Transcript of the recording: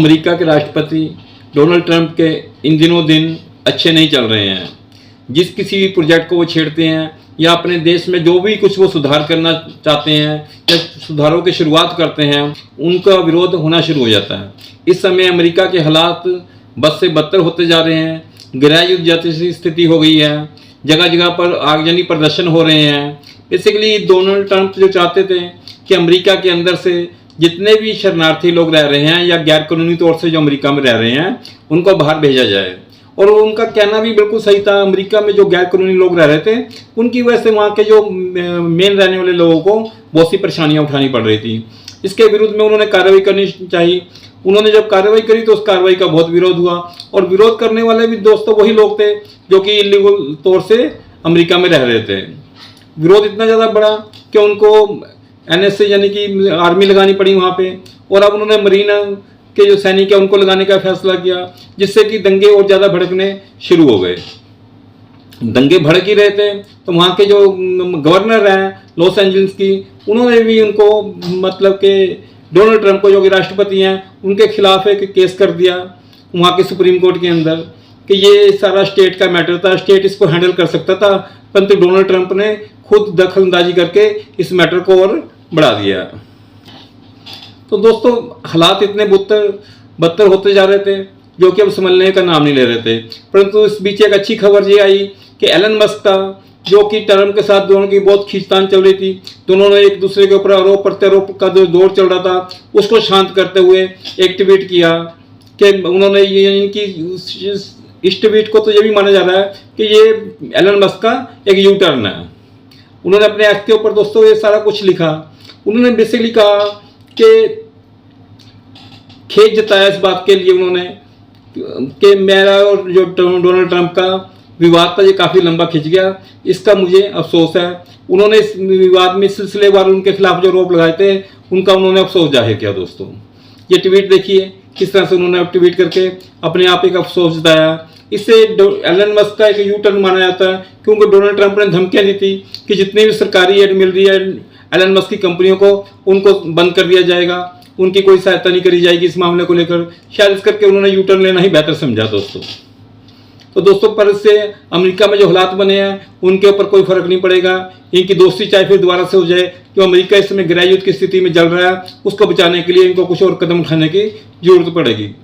America के राष्ट्रपति Donald Trump के इन दिनों दिन अच्छे नहीं चल रहे हैं। जिस किसी भी प्रोजेक्ट को वो छेड़ते हैं या अपने देश में जो भी कुछ वो सुधार करना चाहते हैं या सुधारों की शुरुआत करते हैं, उनका विरोध होना शुरू हो जाता है। इस समय अमेरिका के हालात बद से बदतर होते जा रहे हैं। गृह युद्ध जैसी स्थिति हो गई है, जगह जगह पर आगजनी प्रदर्शन हो रहे हैं। बेसिकली डोनाल्ड ट्रंप जो चाहते थे कि अमेरिका के अंदर से जितने भी शरणार्थी लोग रह रहे हैं या गैर कानूनी तौर से जो अमेरिका में रह रहे हैं, उनको बाहर भेजा जाए। और उनका कहना भी बिल्कुल सही था। अमेरिका में जो गैर कानूनी लोग रह रहे थे, उनकी वजह से वहाँ के जो मेन रहने वाले लोगों को बहुत सी परेशानियाँ उठानी पड़ रही थी। इसके विरुद्ध में उन्होंने कार्रवाई करनी चाहिए। उन्होंने जब कार्रवाई करी तो उस कार्रवाई का बहुत विरोध हुआ, और विरोध करने वाले भी दोस्तों वही लोग थे जो कि इलीगल तौर से अमेरिका में रह रहे थे। विरोध इतना ज़्यादा बढ़ा कि उनको NSA यानी कि आर्मी लगानी पड़ी वहाँ पे, और अब उन्होंने मरीन के जो सैनिक है उनको लगाने का फैसला किया, जिससे कि दंगे और ज़्यादा भड़कने शुरू हो गए। दंगे भड़क ही रहे थे तो वहाँ के जो गवर्नर हैं लॉस एंजल्स की, उन्होंने भी उनको मतलब कि डोनाल्ड ट्रंप को जो कि राष्ट्रपति हैं उनके खिलाफ एक केस कर दिया वहाँ के सुप्रीम कोर्ट के अंदर कि ये सारा स्टेट का मैटर था, स्टेट इसको हैंडल कर सकता था, परंतु डोनाल्ड ट्रंप ने खुद दखलंदाजी करके इस मैटर को और बढ़ा दिया। तो दोस्तों हालात इतने बदतर होते जा रहे थे जो कि अब संभलने का नाम नहीं ले रहे थे। परंतु इस बीच एक अच्छी खबर ये आई कि एलन मस्क था, जो कि ट्रंप के साथ दोनों की बहुत खींचतान चल रही थी, दोनों ने एक दूसरे के ऊपर आरोप प्रत्यारोप का जो दौर चल रहा था उसको शांत करते हुए एक ट्वीट किया कि उन्होंने ये इनकी इस ट्वीट को तो ये भी माना जा रहा है कि ये एलन मस्क का एक यू टर्न है। उन्होंने अपने एक्ट के ऊपर दोस्तों ये सारा कुछ लिखा। उन्होंने बेसिकली कहा कि खेद जताया इस बात के लिए उन्होंने कि मेरा और जो डोनाल्ड ट्रंप का विवाद था ये काफ़ी लंबा खिंच गया, इसका मुझे अफसोस है। उन्होंने इस विवाद में सिलसिलेवार उनके खिलाफ जो आरोप लगाए थे उनका उन्होंने अफसोस जाहिर किया। दोस्तों ये ट्वीट देखिए किस तरह से उन्होंने ट्वीट करके अपने आप एक अफसोस जताया। इससे एलन मस्क का एक यू टर्न माना जाता है, क्योंकि डोनाल्ड ट्रंप ने धमकियां दी थी कि जितनी भी सरकारी एड मिल रही है एलन मस्क की कंपनियों को, उनको बंद कर दिया जाएगा, उनकी कोई सहायता नहीं करी जाएगी इस मामले को लेकर। शायद इस करके उन्होंने यू टर्न लेना ही बेहतर समझा दोस्तों। तो दोस्तों पर इससे अमेरिका में जो हालात बने हैं उनके ऊपर कोई फर्क नहीं पड़ेगा। इनकी दोस्ती चाहे फिर दोबारा से हो जाए, जो अमेरिका इस समय गृह युद्ध की स्थिति में चल रहा है उसको बचाने के लिए इनको कुछ और कदम उठाने की जरूरत पड़ेगी।